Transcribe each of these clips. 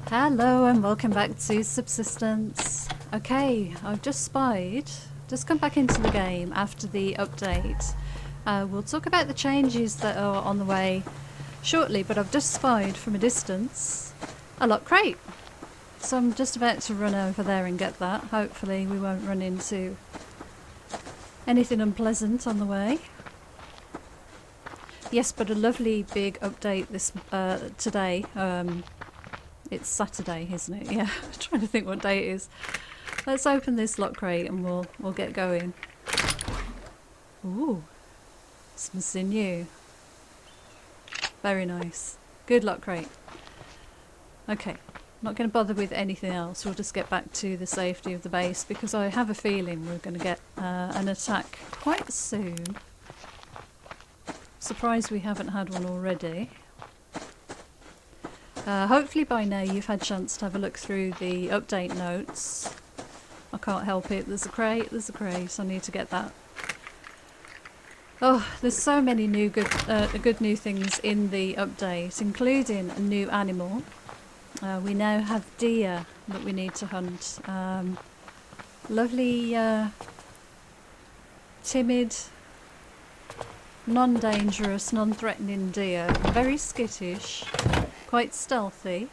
Hello and welcome back to Subsistence. Okay, I've just come back into the game after the update. We'll talk about the changes that are on the way shortly, but I've just spied from a distance a lock crate. So I'm just about to run over there and get that. Hopefully we won't run into anything unpleasant on the way. Yes, but a lovely big update today. It's Saturday, isn't it? Yeah, I'm trying to think what day it is. Let's open this lock crate and we'll get going. Ooh, something new. Very nice. Good lock crate. Okay, not going to bother with anything else. We'll just get back to the safety of the base because I have a feeling we're going to get an attack quite soon. Surprised we haven't had one already. Hopefully by now you've had a chance to have a look through the update notes. I can't help it, there's a crate, I need to get that. Oh, there's so many new good new things in the update, including a new animal. We now have deer that we need to hunt. Lovely, timid, non-dangerous, non-threatening deer. Very skittish. Quite stealthy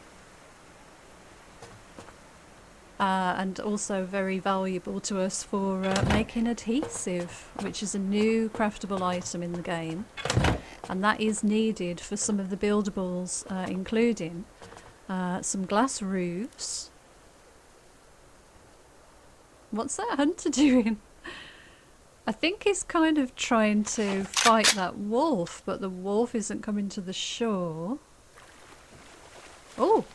and also very valuable to us for making adhesive, which is a new craftable item in the game, and that is needed for some of the buildables, including some glass roofs. What's that hunter doing? I think he's kind of trying to fight that wolf, but the wolf isn't coming to the shore. Oh,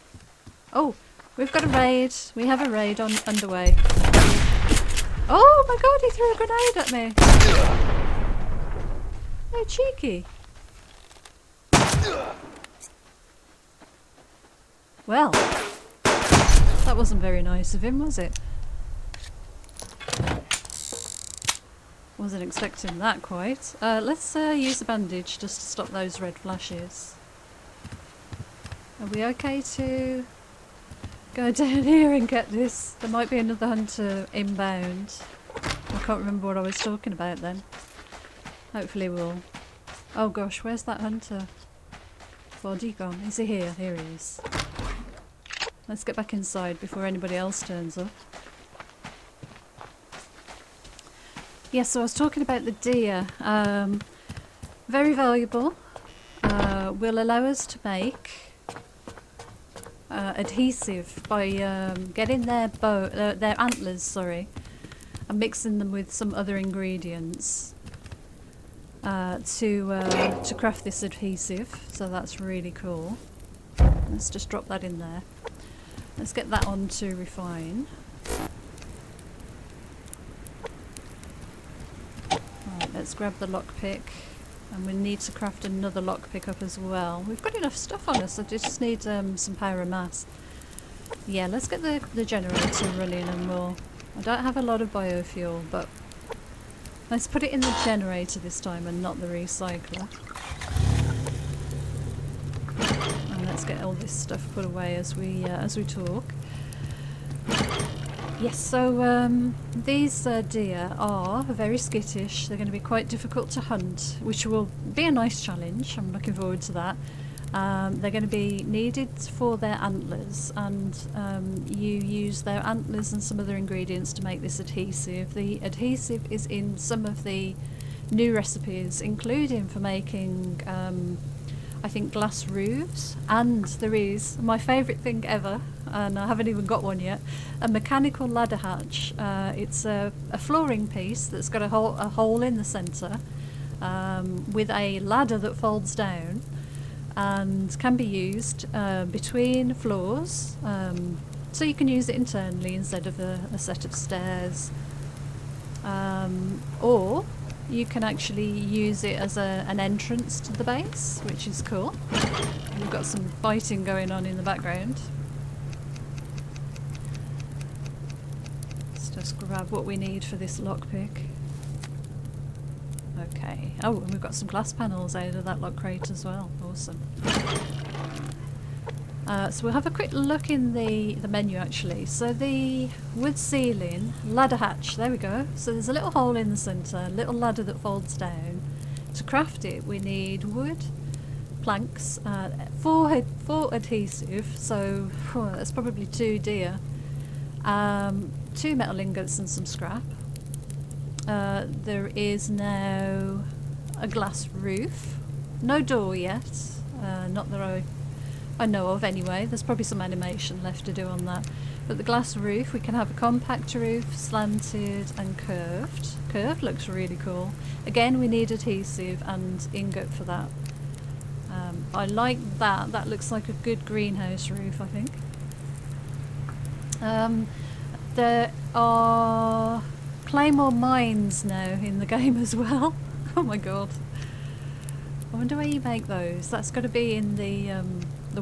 oh, we've got a raid. We have a raid underway. Oh my god, he threw a grenade at me. Oh, cheeky. Well, that wasn't very nice of him, was it? Wasn't expecting that quite. Let's use a bandage just to stop those red flashes. Are we okay to go down here and get this? There might be another hunter inbound. I can't remember what I was talking about then. Hopefully we'll... Oh gosh, where's that hunter body gone? Is he here? Here he is. Let's get back inside before anybody else turns up. Yes, so I was talking about the deer. Very valuable. Will allow us to make adhesive by getting their antlers, and mixing them with some other ingredients to craft this adhesive. So that's really cool. Let's just drop that in there. Let's get that on to refine. Right, let's grab the lockpick. And we need to craft another lockpick up as well. We've got enough stuff on us, I just need some power and mass. Yeah, let's get the generator running and we'll... I don't have a lot of biofuel, but let's put it in the generator this time and not the recycler. And let's get all this stuff put away as we talk. Yes, so these deer are very skittish. They're going to be quite difficult to hunt, which will be a nice challenge. I'm looking forward to that. They're going to be needed for their antlers, and you use their antlers and some other ingredients to make this adhesive. The adhesive is in some of the new recipes, including for making I think glass roofs, and there is my favourite thing ever, and I haven't even got one yet, a mechanical ladder hatch. It's a flooring piece that's got a hole in the centre with a ladder that folds down and can be used between floors, so you can use it internally instead of a set of stairs, or you can actually use it as an entrance to the base, which is cool. We've got some fighting going on in the background. Let's just grab what we need for this lockpick. Okay. Oh, and we've got some glass panels out of that lock crate as well. Awesome. So we'll have a quick look in the menu actually. So the wood ceiling, ladder hatch, there we go. So there's a little hole in the centre, little ladder that folds down. To craft it we need wood, planks, 4 adhesive, so that's probably 2 deer, 2 metal ingots and some scrap. There is now a glass roof, no door yet, not that I know of anyway. There's probably some animation left to do on that. But the glass roof, we can have a compact roof, slanted and curved. Curved looks really cool. Again, we need adhesive and ingot for that. I like that. That looks like a good greenhouse roof, I think. There are claymore mines now in the game as well. Oh my god. I wonder where you make those. That's got to be in the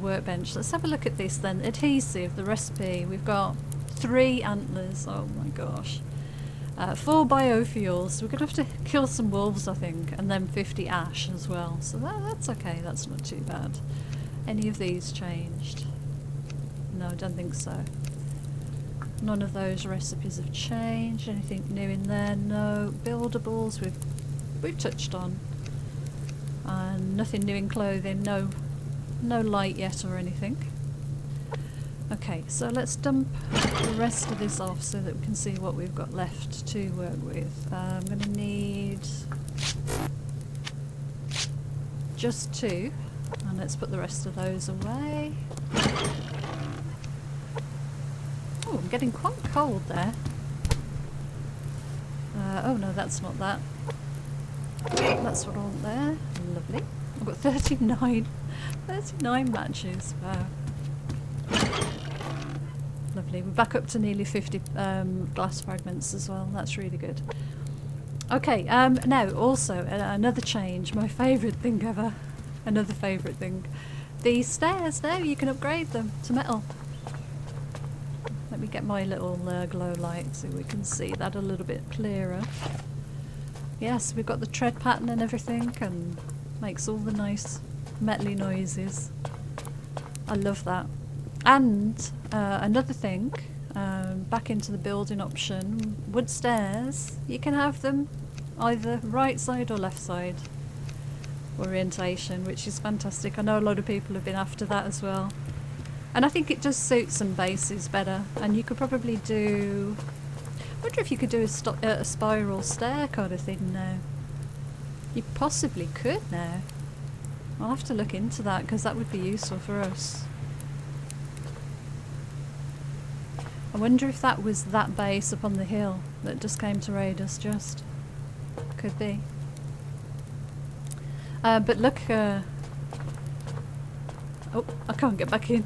workbench. Let's have a look at this then. Adhesive, the recipe. We've got 3 antlers. Oh my gosh. 4 biofuels. We're going to have to kill some wolves, I think. And then 50 ash as well. So that's okay. That's not too bad. Any of these changed? No, I don't think so. None of those recipes have changed. Anything new in there? No. Buildables we've touched on. And nothing new in clothing. No light yet or anything. Okay, so let's dump the rest of this off so that we can see what we've got left to work with. I'm going to need just 2, and let's put the rest of those away. Oh, I'm getting quite cold there. Oh no, that's not that. That's what I want there. Lovely. I've got 39 matches. Wow. Lovely. We're back up to nearly 50 glass fragments as well. That's really good. Okay, now also another change. My favourite thing ever. Another favourite thing. These stairs now, you can upgrade them to metal. Let me get my little glow light so we can see that a little bit clearer. Yes, we've got the tread pattern and everything, and makes all the nice metally noises. I love that. And another thing, back into the building option, wood stairs, you can have them either right side or left side orientation, which is fantastic. I know a lot of people have been after that as well. And I think it does suit some bases better. And you could probably do... I wonder if you could do a spiral stair kind of thing now. You possibly could now. I'll have to look into that because that would be useful for us. I wonder if that was that base up on the hill that just came to raid us just. Could be. But look... oh, I can't get back in.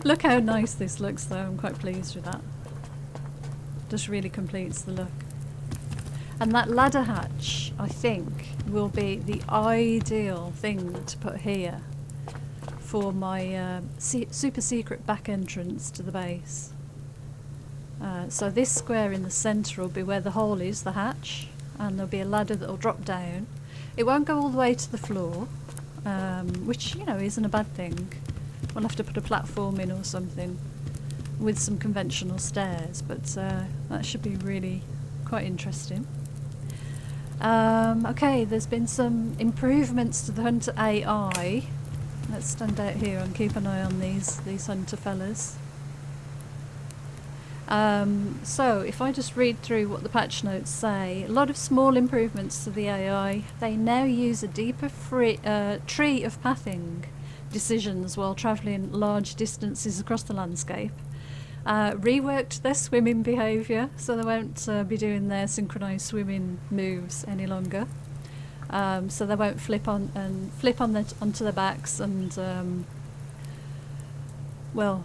Look how nice this looks though. I'm quite pleased with that. Just really completes the look. And that ladder hatch, I think, will be the ideal thing to put here for my super secret back entrance to the base. So this square in the centre will be where the hole is, the hatch, and there'll be a ladder that will drop down. It won't go all the way to the floor, which, you know, isn't a bad thing. We'll have to put a platform in or something with some conventional stairs, but that should be really quite interesting. Okay, there's been some improvements to the hunter AI. Let's stand out here and keep an eye on these hunter fellas. So if I just read through what the patch notes say, a lot of small improvements to the AI. They now use a deeper tree of pathing decisions while travelling large distances across the landscape. Reworked their swimming behaviour, so they won't be doing their synchronised swimming moves any longer. So they won't flip onto their backs and well,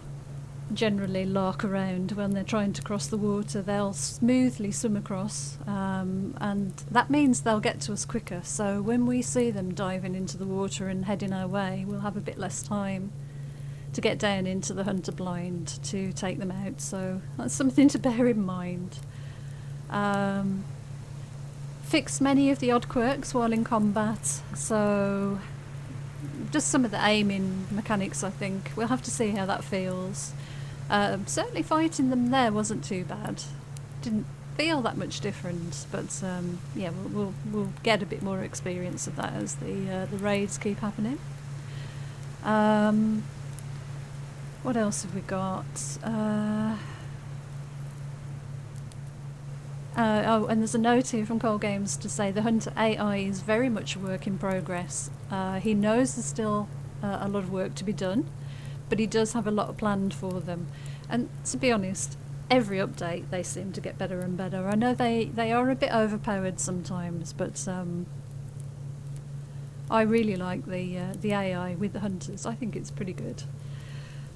generally lark around when they're trying to cross the water. They'll smoothly swim across, and that means they'll get to us quicker. So when we see them diving into the water and heading our way, we'll have a bit less time to get down into the hunter blind to take them out. So that's something to bear in mind. Fix many of the odd quirks while in combat. So just some of the aiming mechanics, I think. We'll have to see how that feels. Certainly fighting them there wasn't too bad. Didn't feel that much different, but yeah, we'll get a bit more experience of that as the raids keep happening. What else have we got? Oh, and there's a note here from Cole Games to say the Hunter AI is very much a work in progress. He knows there's still a lot of work to be done, but he does have a lot planned for them. And to be honest, every update they seem to get better and better. I know they are a bit overpowered sometimes, but I really like the AI with the hunters. I think it's pretty good.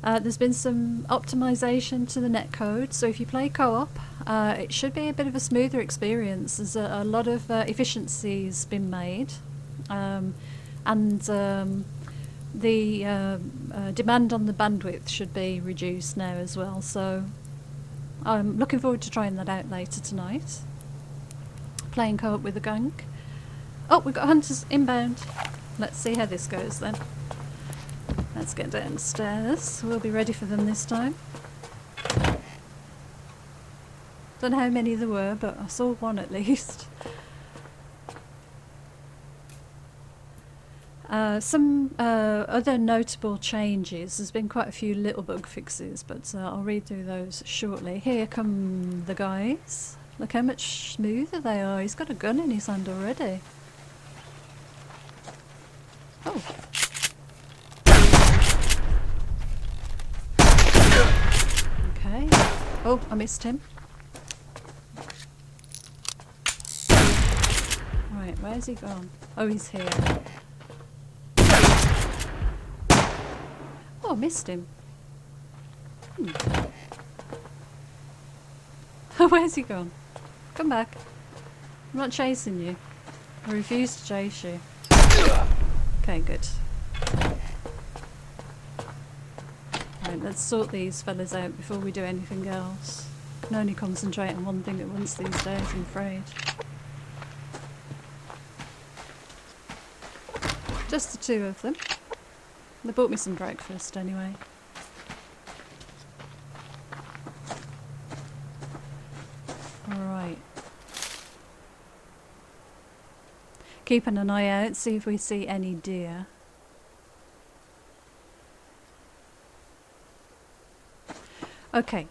There's been some optimization to the netcode, so if you play co-op, it should be a bit of a smoother experience. There's a lot of efficiencies been made, and the demand on the bandwidth should be reduced now as well, so I'm looking forward to trying that out later tonight. Playing co-op with a gang. Oh, we've got hunters inbound. Let's see how this goes then. Let's get downstairs. We'll be ready for them this time. Don't know how many there were, but I saw one at least. Some other notable changes. There's been quite a few little bug fixes, but I'll read through those shortly. Here come the guys. Look how much smoother they are. He's got a gun in his hand already. Oh. Okay. Oh, I missed him. Right, where's he gone? Oh, he's here. Oh, I missed him. Where's he gone? Come back. I'm not chasing you. I refuse to chase you. Okay, good. Right, let's sort these fellas out before we do anything else. Can only concentrate on one thing at once these days, I'm afraid. Just the two of them. They bought me some breakfast anyway. Alright. Keeping an eye out, see if we see any deer. Okay.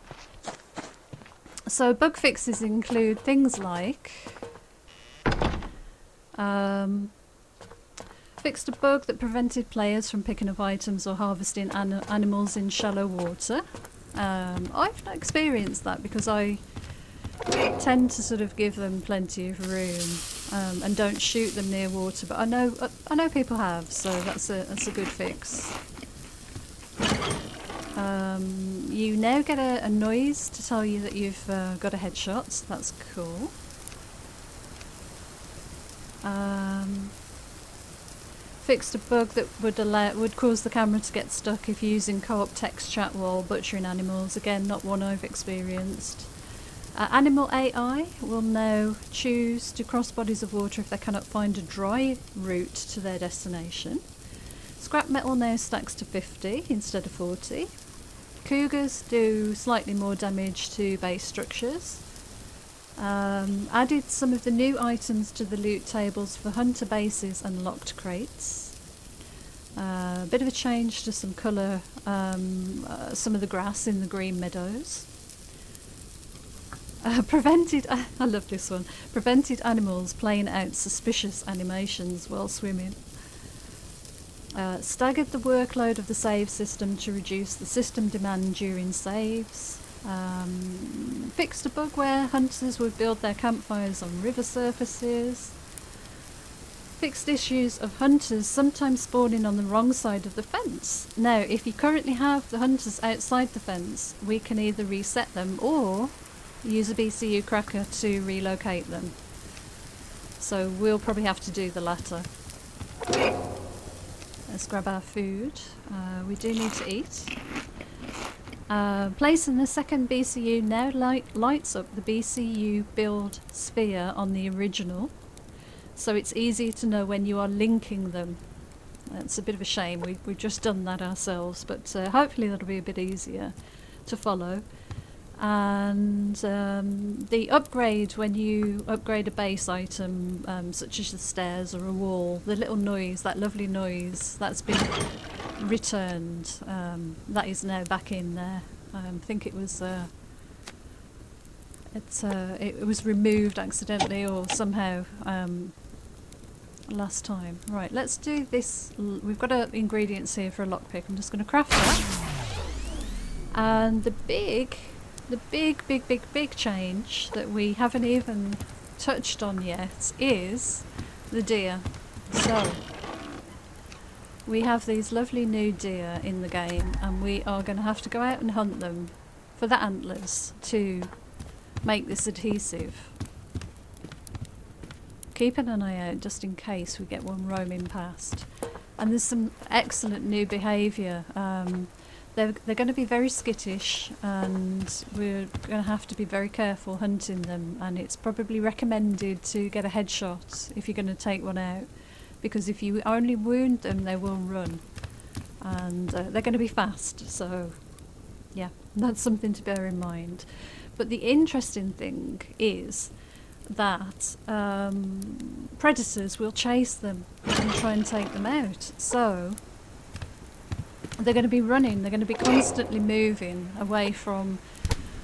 So bug fixes include things like fixed a bug that prevented players from picking up items or harvesting animals in shallow water. I've not experienced that because I tend to sort of give them plenty of room and don't shoot them near water. But I know people have, so that's a good fix. You now get a noise to tell you that you've got a headshot. So that's cool. Fixed a bug that would cause the camera to get stuck if using co-op text chat while butchering animals. Again, not one I've experienced. Animal AI will now choose to cross bodies of water if they cannot find a dry route to their destination. Scrap metal now stacks to 50 instead of 40. Cougars do slightly more damage to base structures. Added some of the new items to the loot tables for hunter bases and locked crates. A bit of a change to some colour, some of the grass in the green meadows. Prevented, I love this one, prevented animals playing out suspicious animations while swimming. Staggered the workload of the save system to reduce the system demand during saves. Fixed a bug where hunters would build their campfires on river surfaces. Fixed issues of hunters sometimes spawning on the wrong side of the fence. Now, if you currently have the hunters outside the fence, we can either reset them or use a BCU cracker to relocate them. So we'll probably have to do the latter. Let's grab our food. We do need to eat. Placing the second BCU now lights up the BCU build sphere on the original, so it's easy to know when you are linking them. It's a bit of a shame. We've just done that ourselves, but hopefully that'll be a bit easier to follow. And the upgrade, when you upgrade a base item, such as the stairs or a wall, the little noise, that lovely noise, that's been returned. That is now back in there. I think it was it was removed accidentally or somehow last time. Right, let's do this. We've got ingredients here for a lockpick. I'm just going to craft that. And the big change that we haven't even touched on yet is the deer. So we have these lovely new deer in the game, and we are going to have to go out and hunt them for the antlers to make this adhesive. Keeping an eye out just in case we get one roaming past. And there's some excellent new behaviour. They're going to be very skittish, and we're going to have to be very careful hunting them, and it's probably recommended to get a headshot if you're going to take one out, because if you only wound them they will run, and they're going to be fast, so yeah, that's something to bear in mind. But the interesting thing is that predators will chase them and try and take them out, so they're going to be running, they're going to be constantly moving away from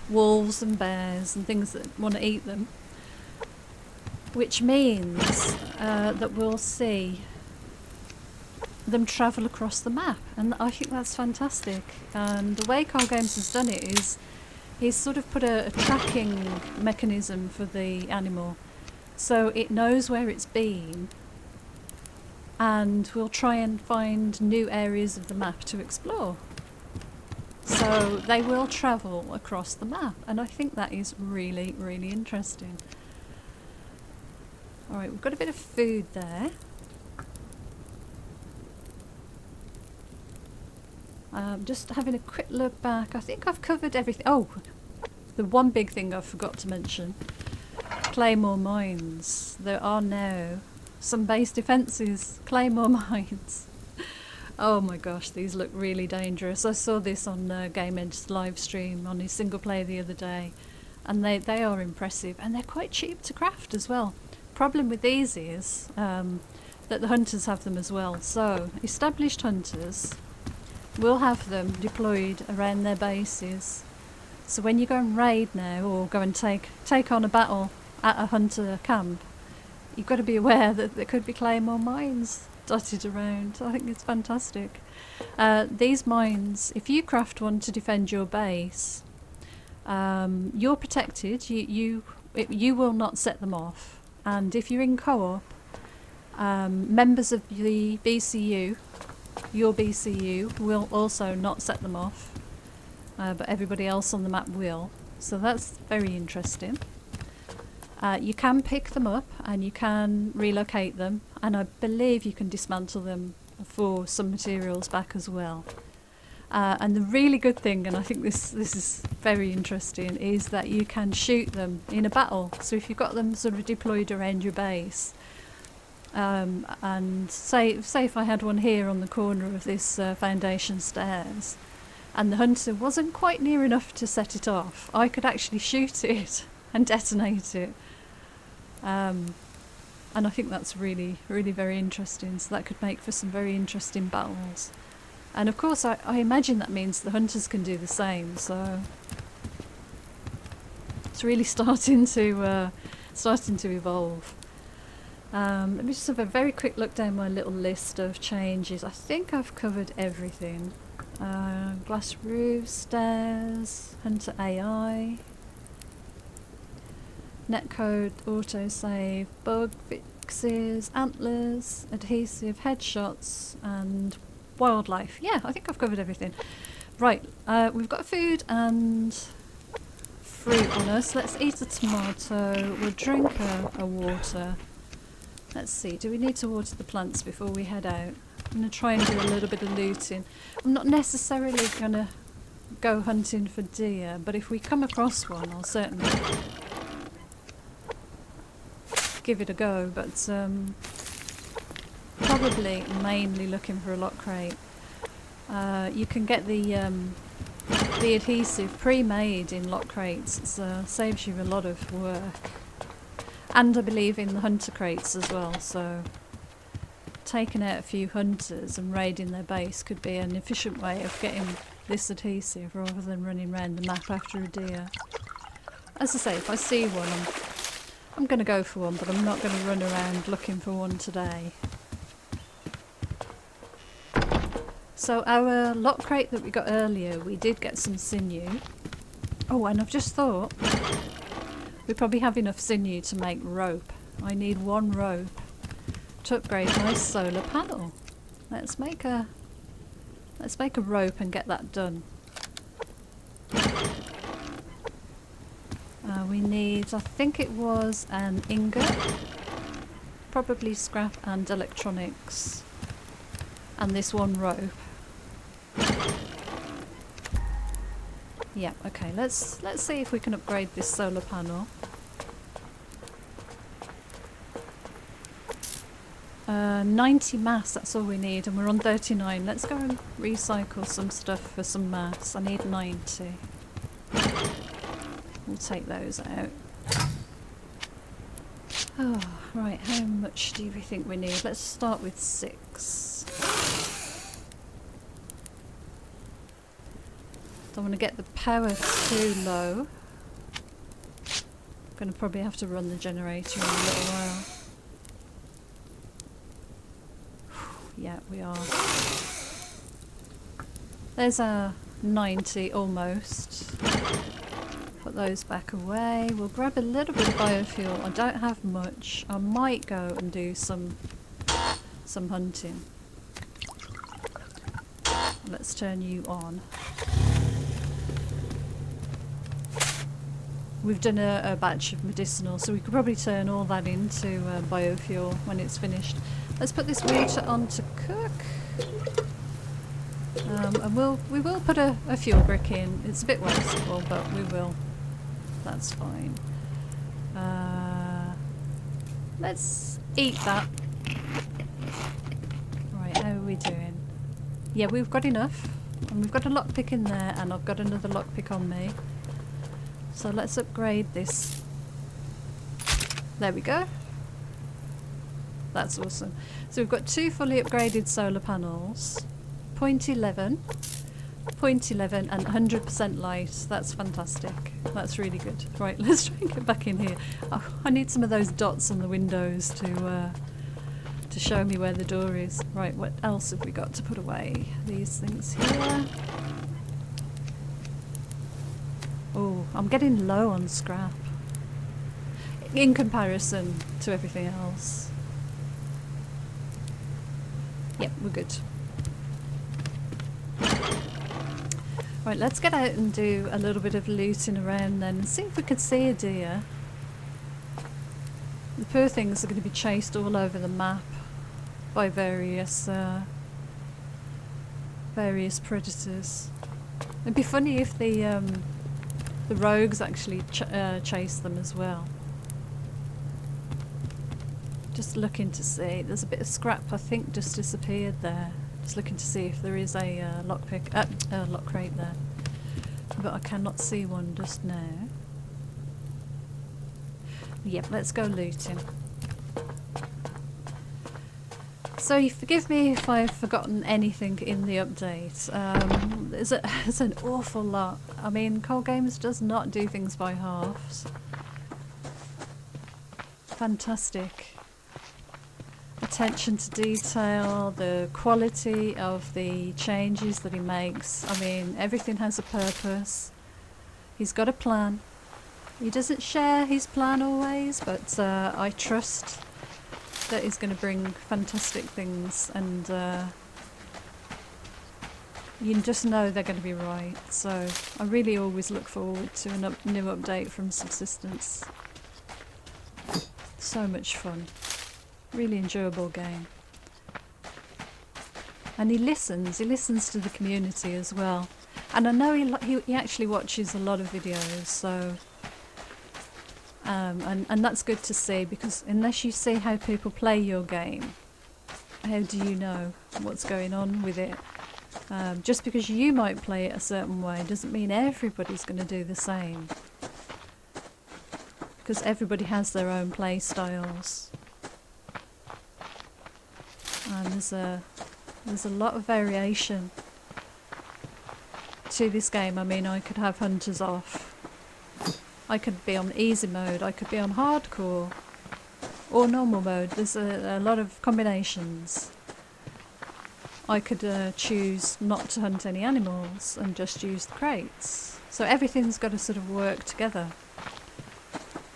wolves and bears and things that want to eat them, which means that we'll see them travel across the map, and I think that's fantastic. And the way Carl Games has done it is he's sort of put a tracking mechanism for the animal, so it knows where it's been, and we'll try and find new areas of the map to explore. So they will travel across the map, and I think that is really, really interesting. Alright, we've got a bit of food there. Just having a quick look back, I think I've covered everything. Oh, the one big thing I forgot to mention. Claymore mines. There are now some base defences, claymore mines. Oh my gosh, these look really dangerous. I saw this on Game Edge's live stream on his single player the other day, and they are impressive, and they're quite cheap to craft as well. Problem with these is that the hunters have them as well. So established hunters will have them deployed around their bases. So when you go and raid now, or go and take on a battle at a hunter camp, you've got to be aware that there could be claymore mines dotted around. I think it's fantastic. These mines, if you craft one to defend your base, you're protected. You will not set them off. And if you're in co-op, members of the BCU, your BCU, will also not set them off, but everybody else on the map will. So that's very interesting. You can pick them up and you can relocate them, and I believe you can dismantle them for some materials back as well. And the really good thing, and I think this is very interesting, is that you can shoot them in a battle. So if you've got them sort of deployed around your base, and say if I had one here on the corner of this foundation stairs, and the hunter wasn't quite near enough to set it off, I could actually shoot it and detonate it. And I think that's really, really very interesting. So that could make for some very interesting battles. And of course, I imagine that means the hunters can do the same. So it's really starting to evolve. Let me just have a very quick look down my little list of changes. I think I've covered everything. Glass roofs, stairs, hunter AI, netcode, autosave, bug fixes, antlers, adhesive, headshots, and wildlife. Yeah, I think I've covered everything. Right, we've got food and fruit on us. Let's eat a tomato. We'll drink a water. Let's see, do we need to water the plants before we head out? I'm going to try and do a little bit of looting. I'm not necessarily going to go hunting for deer, but if we come across one, I'll certainly give it a go. But probably mainly looking for a lock crate. You can get the adhesive pre-made in lock crates. It saves you a lot of work. And I believe in the hunter crates as well, so taking out a few hunters and raiding their base could be an efficient way of getting this adhesive rather than running around the map after a deer. As I say, if I see one, I'm going to go for one, but I'm not going to run around looking for one today. So our lock crate that we got earlier, we did get some sinew. Oh, and I've just thought we probably have enough sinew to make rope. I need one rope to upgrade my solar panel. Let's make a rope and get that done. We need, I think it was an ingot, probably scrap and electronics, and this one rope. Yeah, okay, let's see if we can upgrade this solar panel. 90 mass, that's all we need, and we're on 39. Let's go and recycle some stuff for some mass. I need 90. We'll take those out. Oh, right, how much do we think we need? Let's start with 6. Don't want to get the power too low. Going to probably have to run the generator in a little while. Yeah, we are. There's our 90 almost. Put those back away. We'll grab a little bit of biofuel. I don't have much. I might go and do some hunting. Let's turn you on. We've done a batch of medicinal, so we could probably turn all that into biofuel when it's finished. Let's put this water on to cook. And we will put a fuel brick in. It's a bit wasteful, but we will. That's fine. Let's eat that. Right, how are we doing? Yeah, we've got enough. And we've got a lockpick in there, and I've got another lockpick on me. So let's upgrade this. There we go. That's awesome. So we've got 2 fully upgraded solar panels. 0.11, 0.11 and 100% light. That's fantastic. That's really good. Right, let's try and get back in here. Oh, I need some of those dots on the windows to show me where the door is. Right, what else have we got to put away? These things here. Oh, I'm getting low on scrap in comparison to everything else. Yep, we're good. Right, let's get out and do a little bit of looting around then and see if we could see a deer. The poor things are going to be chased all over the map by various predators. It'd be funny if the rogues actually chase them as well. Just looking to see. There's a bit of scrap I think just disappeared there. Just looking to see if there is a lock crate there. But I cannot see one just now. Yep, let's go looting. So you forgive me if I've forgotten anything in the update. There's an awful lot. I mean, Cold Games does not do things by halves. Fantastic. Attention to detail, the quality of the changes that he makes. I mean, everything has a purpose. He's got a plan. He doesn't share his plan always, but I trust that he's going to bring fantastic things, and you just know they're going to be right. So I really always look forward to a new update from Subsistence. So much fun. Really enjoyable game. And he listens to the community as well. And I know he actually watches a lot of videos, so and that's good to see, because unless you see how people play your game, how do you know what's going on with it? Just because you might play it a certain way doesn't mean everybody's going to do the same. Because everybody has their own play styles. And there's a lot of variation to this game. I mean, I could have hunters off. I could be on easy mode. I could be on hardcore. Or normal mode. There's a lot of combinations. I could choose not to hunt any animals and just use the crates. So everything's got to sort of work together.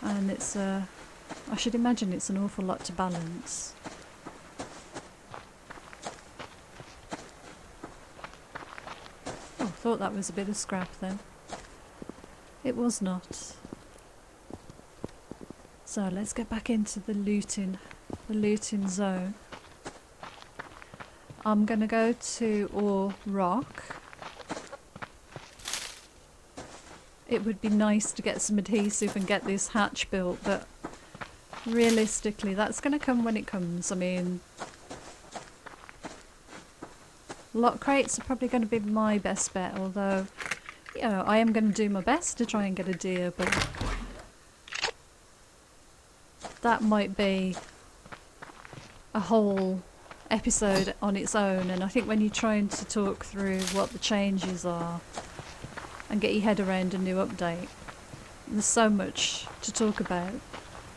And it's, I should imagine it's an awful lot to balance. Oh, I thought that was a bit of scrap then. It was not. So let's get back into the looting zone. I'm going to go to Ore Rock. It would be nice to get some adhesive and get this hatch built, but realistically that's going to come when it comes. I mean, lock crates are probably going to be my best bet, although, you know, I am going to do my best to try and get a deer, but that might be a whole episode on its own. And I think when you're trying to talk through what the changes are and get your head around a new update, there's so much to talk about.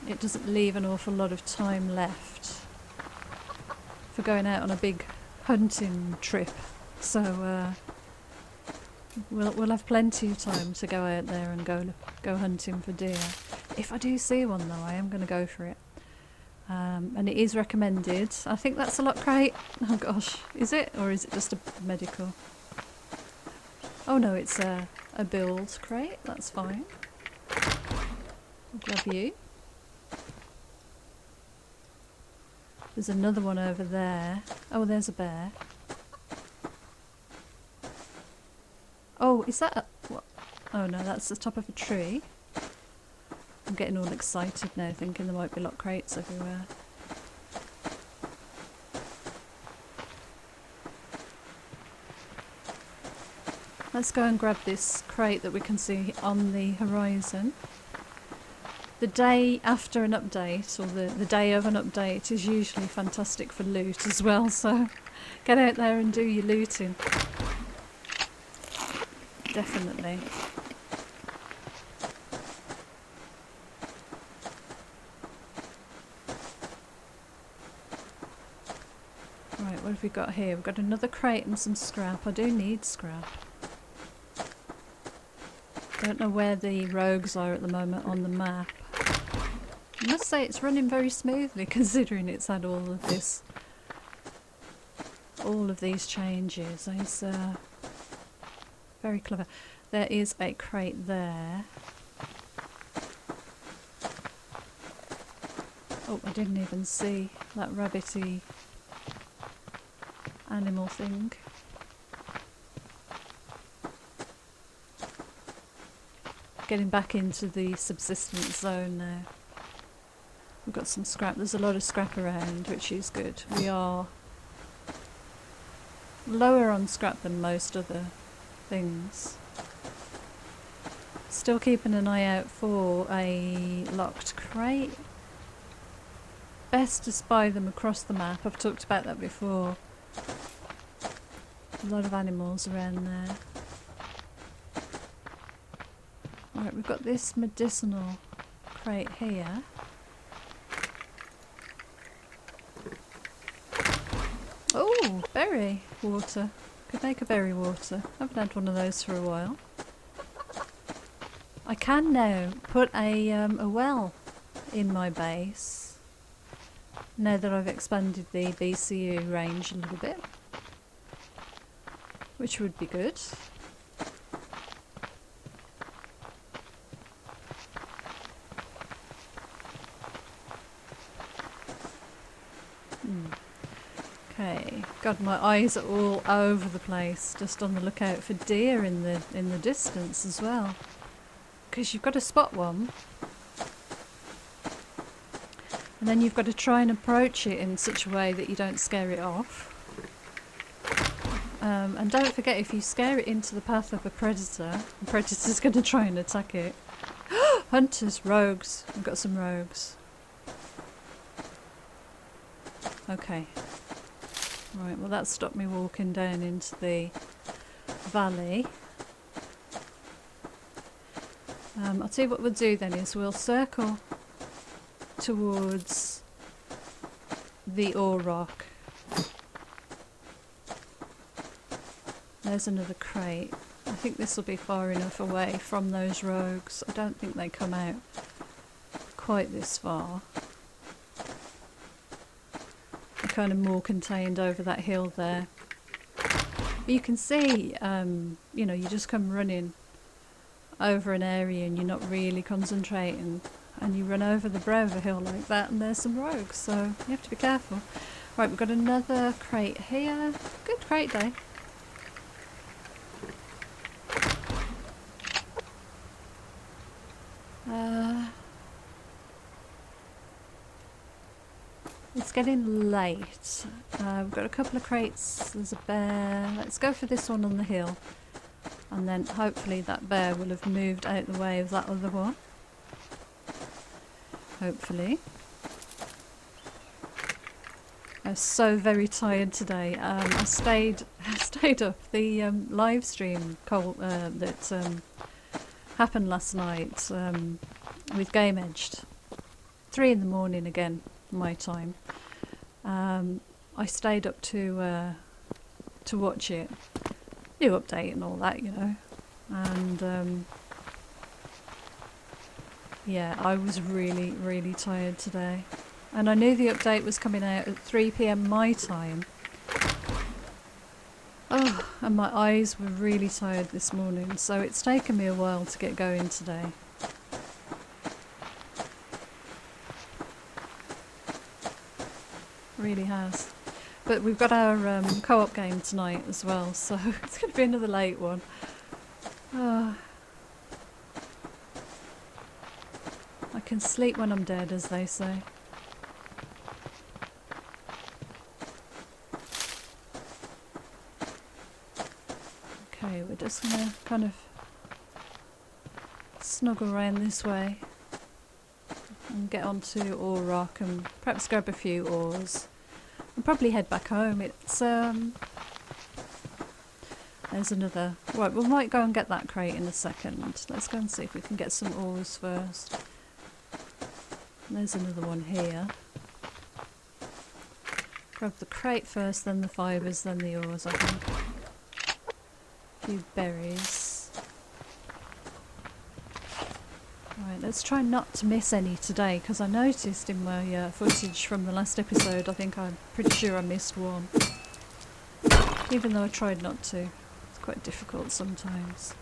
It doesn't leave an awful lot of time left for going out on a big hunting trip. So we'll have plenty of time to go out there and go hunting for deer. If I do see one though, I am going to go for it. And it is recommended. I think that's a lock crate. Oh gosh, is it? Or is it just a medical? Oh no, it's a build crate. That's fine. I'll grab you. There's another one over there. Oh, there's a bear. Oh, is that a... What? Oh no, that's the top of a tree. I'm getting all excited now, thinking there might be lock crates everywhere. Let's go and grab this crate that we can see on the horizon. The day after an update, or the day of an update, is usually fantastic for loot as well, so get out there and do your looting. Definitely. Right, what have we got here? We've got another crate and some scrap. I do need scrap. Don't know where the rogues are at the moment on the map. I must say it's running very smoothly considering it's had all of these changes. It's very clever. There is a crate there. Oh, I didn't even see that rabbity animal thing. Getting back into the subsistence zone now. We've got some scrap. There's a lot of scrap around, which is good. We are lower on scrap than most other things. Still keeping an eye out for a locked crate. Best to spy them across the map. I've talked about that before. A lot of animals around there. Right, we've got this medicinal crate here. Oh, berry water. Could make a berry water. Haven't had one of those for a while. I can now put a well in my base. Now that I've expanded the BCU range a little bit. Which would be good. Okay, God, my eyes are all over the place, just on the lookout for deer in the distance as well. Because you've got to spot one. And then you've got to try and approach it in such a way that you don't scare it off. And don't forget, if you scare it into the path of a predator, the predator's going to try and attack it. Hunters, rogues. We've got some rogues. Okay. Right, well that stopped me walking down into the valley. I'll tell you what we'll do then is we'll circle towards the ore rock. There's another crate. I think this will be far enough away from those rogues. I don't think they come out quite this far. They're kind of more contained over that hill there. But you can see, you know, you just come running over an area and you're not really concentrating, and you run over the brow of a hill like that and there's some rogues, so you have to be careful. Right, we've got another crate here. Good crate day. It's getting late. We've got a couple of crates. There's a bear. Let's go for this one on the hill. And then hopefully that bear will have moved out the way of that other one. Hopefully. I was so very tired today. I stayed up. The live stream that happened last night with Game Edged. 3 in the morning again, my time. I stayed up to watch it. New update and all that, you know. And yeah, I was really, really tired today. And I knew the update was coming out at 3 PM my time. Oh, and my eyes were really tired this morning, so it's taken me a while to get going today. Really has. But we've got our co-op game tonight as well, so it's going to be another late one. I can sleep when I'm dead, as they say. Okay, we're just going to kind of snuggle around this way and get onto Ore Rock and perhaps grab a few ores. And probably head back home. It's there's another. Right, we might go and get that crate in a second. Let's go and see if we can get some ores first. There's another one here. Grab the crate first, then the fibres, then the ores, I think. A few berries. Right, let's try not to miss any today, because I noticed in my footage from the last episode, I'm pretty sure I missed one. Even though I tried not to. It's quite difficult sometimes.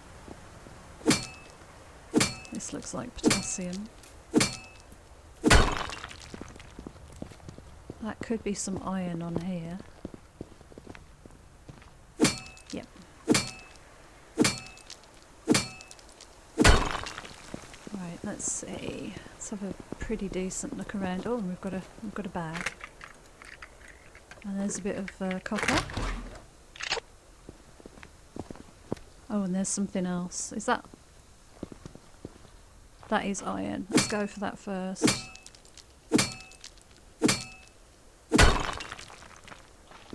This looks like potassium. That could be some iron on here. Yep. Right, let's see. Let's have a pretty decent look around. Oh, and we've got a bag. And there's a bit of copper. Oh, and there's something else. Is that? That is iron. Let's go for that first.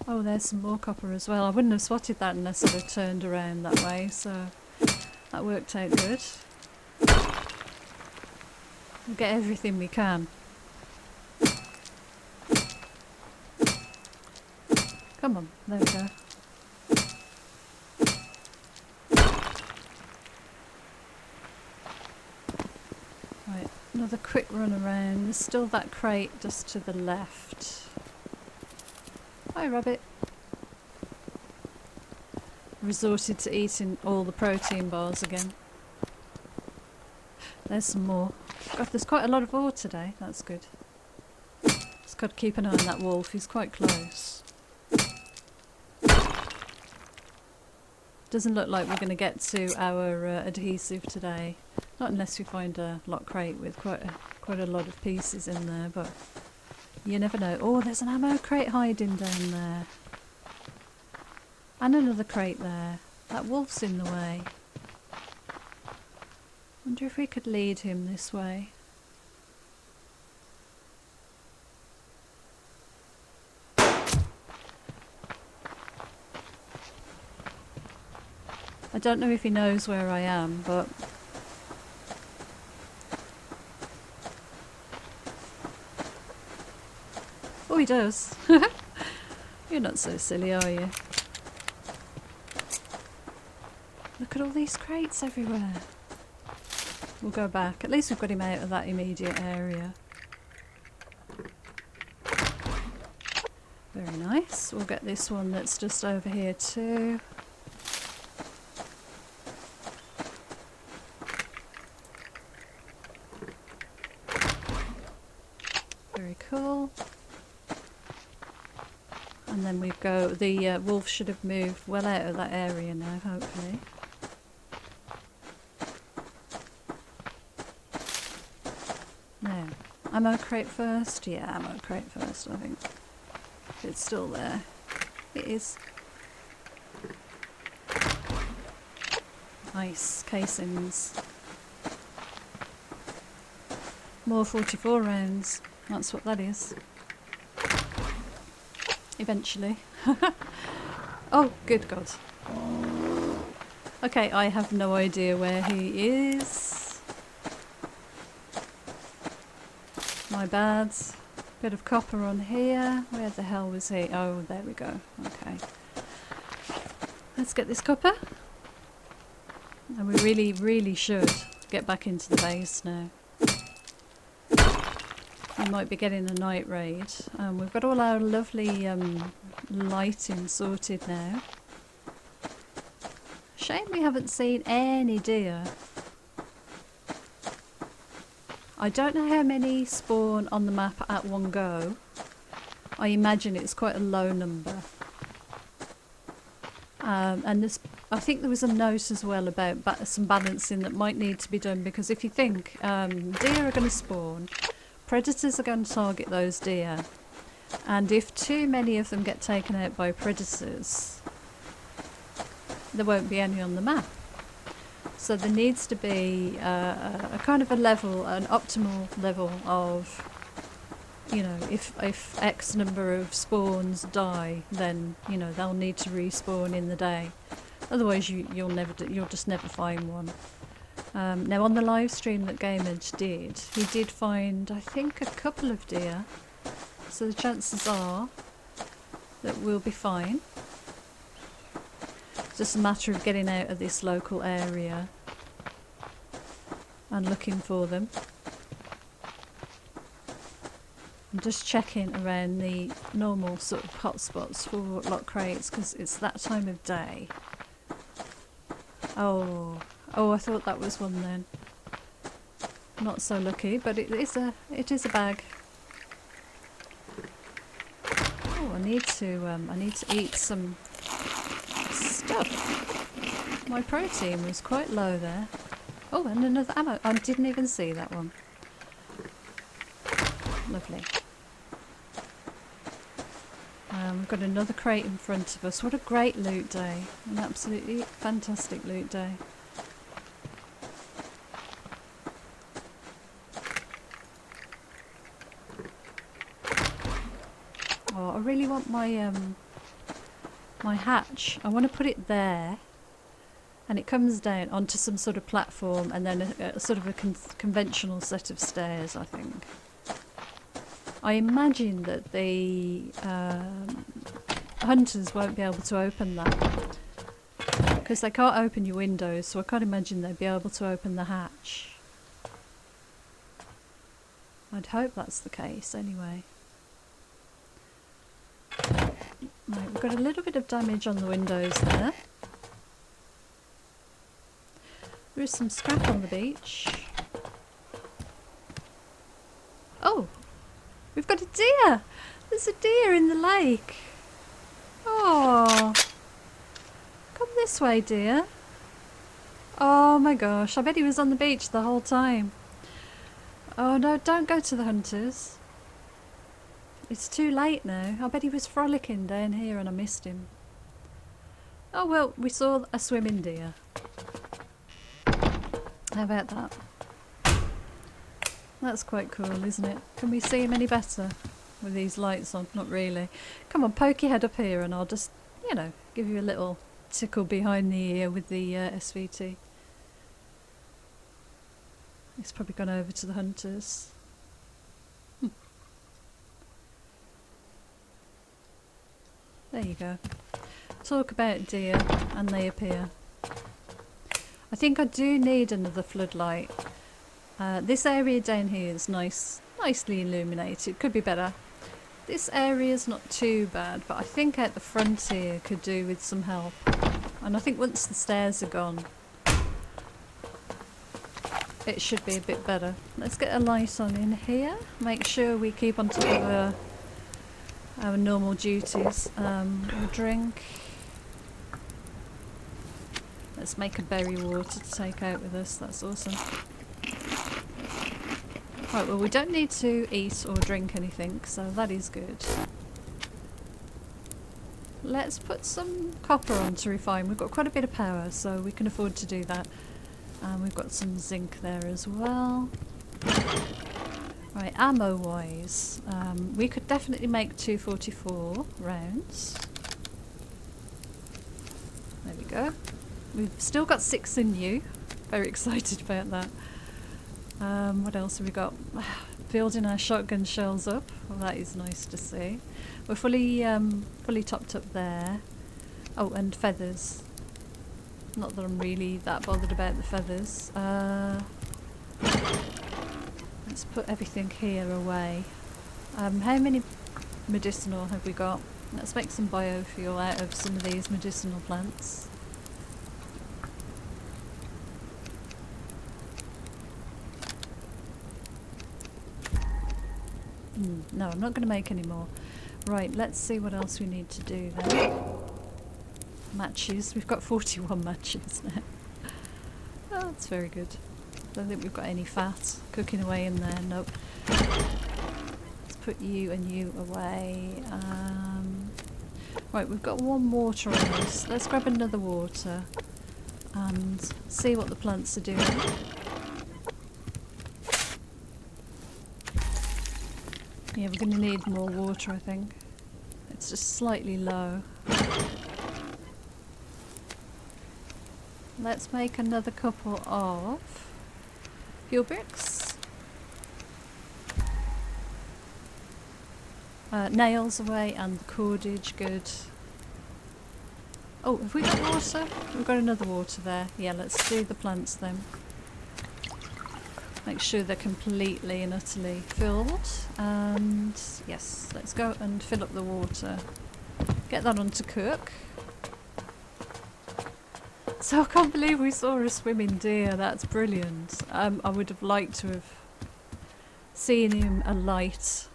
Oh, there's some more copper as well. I wouldn't have spotted that unless I'd have turned around that way, so that worked out good. We'll get everything we can. Come on, there we go. Right, another quick run around. There's still that crate just to the left. Hi, rabbit. Resorted to eating all the protein bars again. There's some more. God, there's quite a lot of ore today. That's good. Just got to keep an eye on that wolf. He's quite close. Doesn't look like we're going to get to our adhesive today. Not unless we find a lock crate with quite a lot of pieces in there, but You never know. Oh, there's an ammo crate hiding down there. And another crate there. That wolf's in the way. Wonder if we could lead him this way. I don't know if he knows where I am, but... Oh, he does. You're not so silly, are you? Look at all these crates everywhere. We'll go back. At least we've got him out of that immediate area. Very nice. We'll get this one that's just over here too. Very cool. And then we go, the wolf should have moved well out of that area now, hopefully. Now, ammo crate first? Yeah, ammo crate first, I think. If it's still there. It is. Nice casings. More 44 rounds. That's what that is. Eventually. Oh, good God. Okay, I have no idea where he is. My bad. Bit of copper on here. Where the hell was he? Oh, there we go. Okay. Let's get this copper. And we really, really should get back into the base now. We might be getting a night raid. We've got all our lovely lighting sorted now. Shame we haven't seen any deer. I don't know how many spawn on the map at one go. I imagine it's quite a low number. And this, I think there was a note as well about some balancing that might need to be done, because if you think deer are going to spawn, predators are going to target those deer, and if too many of them get taken out by predators, there won't be any on the map. So there needs to be a kind of a level, an optimal level of, you know, if X number of spawns die, then, you know, they'll need to respawn in the day. Otherwise you'll just never find one. Now on the live stream that GameEdge did, he did find, I think, a couple of deer. So the chances are that we'll be fine. It's just a matter of getting out of this local area and looking for them. I'm just checking around the normal sort of hotspots for lock crates, because it's that time of day. Oh, I thought that was one then. Not so lucky, but it is a bag. Oh, I need to eat some stuff. My protein was quite low there. Oh, and another ammo. I didn't even see that one. Lovely. We've got another crate in front of us. What a great loot day. An absolutely fantastic loot day. Oh, I really want my my hatch. I want to put it there, and it comes down onto some sort of platform, and then a sort of a conventional set of stairs, I think. I imagine that the hunters won't be able to open that, because they can't open your windows, so I can't imagine they'd be able to open the hatch. I'd hope that's the case anyway. Right, we've got a little bit of damage on the windows there. There is some scrap on the beach. Oh! We've got a deer! There's a deer in the lake! Oh! Come this way, dear. Oh my gosh, I bet he was on the beach the whole time. Oh no, don't go to the hunters. it's too late now. I bet he was frolicking down here and I missed him. Oh well, we saw a swimming deer. How about that? That's quite cool, isn't it? Can we see him any better with these lights on? Not really. Come on, poke your head up here and I'll just, you know, give you a little tickle behind the ear with the SVT. He's probably gone over to the hunters. There you go. Talk about deer and they appear. I think I do need another floodlight. This area down here is nicely illuminated. Could be better. This area is not too bad, but I think out the front here could do with some help. And I think once the stairs are gone, it should be a bit better. Let's get a light on in here. Make sure we keep on top of our normal duties. We'll drink. Let's make a berry water to take out with us. That's awesome. Right, well we don't need to eat or drink anything, so that is good. Let's put some copper on to refine. We've got quite a bit of power, so we can afford to do that. We've got some zinc there as well. Right, ammo wise, we could definitely make 244 rounds. There we go. We've still got 6 in you. Very excited about that. What else have we got? Building our shotgun shells up. Well, that is nice to see. We're fully topped up there. Oh, and feathers. Not that I'm really that bothered about the feathers. Let's put everything here away. How many medicinal have we got? Let's make some biofuel out of some of these medicinal plants. No, I'm not going to make any more. Right, let's see what else we need to do then. Matches. We've got 41 matches now. Oh, that's very good. Don't think we've got any fat cooking away in there. Nope. Let's put you and you away. Right, we've got 1 water on us. Let's grab another water and see what the plants are doing. Yeah, we're going to need more water, I think. It's just slightly low. Let's make another couple of fuel bricks. Nails away and the cordage, good. Oh, have we got water? We've got another water there. Yeah, let's do the plants then. Make sure they're completely and utterly filled. And yes, let's go and fill up the water. Get that on to cook. So I can't believe we saw a swimming deer. That's brilliant. I would have liked to have seen him alight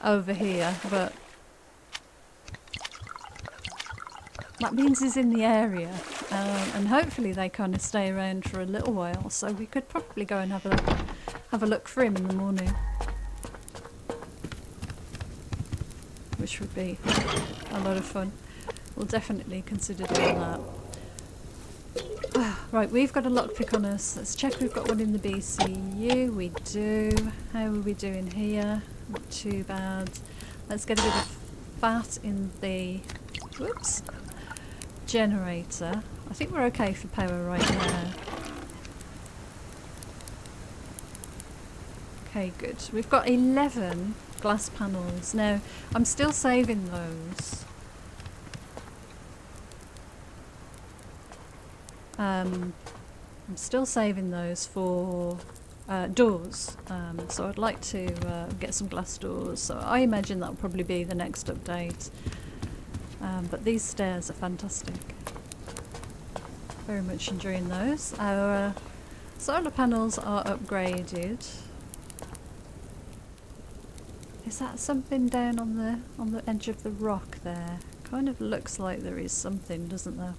over here, but that means he's in the area. And hopefully they kind of stay around for a little while, so we could probably go and have a look for him in the morning, which would be a lot of fun. We'll definitely consider doing that. Right, we've got a lockpick on us. Let's check we've got one in the BCU. We do. How are we doing here? Not too bad. Let's get a bit of fat in the generator. I think we're okay for power right now. Okay, good. We've got 11 glass panels. Now, I'm still saving those. I'm still saving those for doors. So I'd like to get some glass doors. So I imagine that'll probably be the next update. But these stairs are fantastic. Very much enjoying those. Our solar panels are upgraded. Is that something down on the edge of the rock there? Kind of looks like there is something, doesn't there?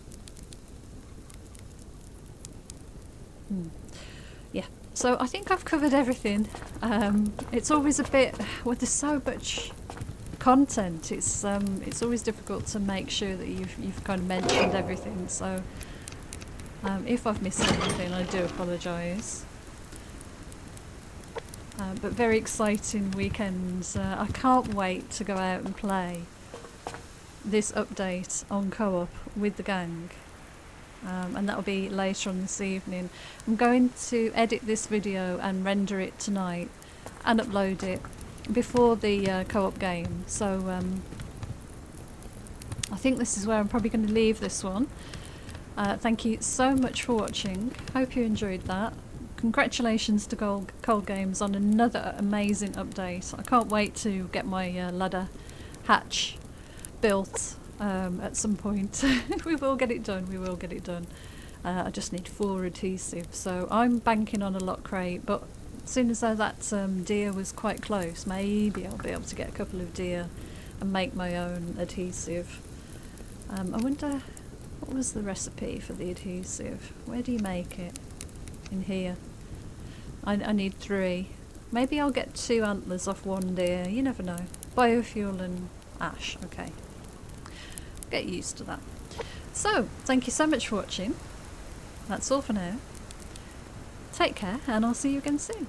Yeah. So I think I've covered everything. It's always a bit, well, there's so much content. It's always difficult to make sure that you've kind of mentioned everything. So if I've missed anything, I do apologise. But very exciting weekends. I can't wait to go out and play this update on co-op with the gang. And that'll be later on this evening. I'm going to edit this video and render it tonight and upload it before the co-op game. So I think this is where I'm probably going to leave this one. Thank you so much for watching. Hope you enjoyed that. Congratulations to Cold Games on another amazing update. I can't wait to get my ladder hatch built at some point. We will get it done, we will get it done. I just need 4 adhesive, so I'm banking on a lock crate, but as soon as that deer was quite close, maybe I'll be able to get a couple of deer and make my own adhesive. I wonder, what was the recipe for the adhesive? Where do you make it? In here. I need 3. Maybe I'll get 2 antlers off 1 deer, you never know. Biofuel and ash, okay. Get used to that. So, thank you so much for watching. That's all for now. Take care, and I'll see you again soon.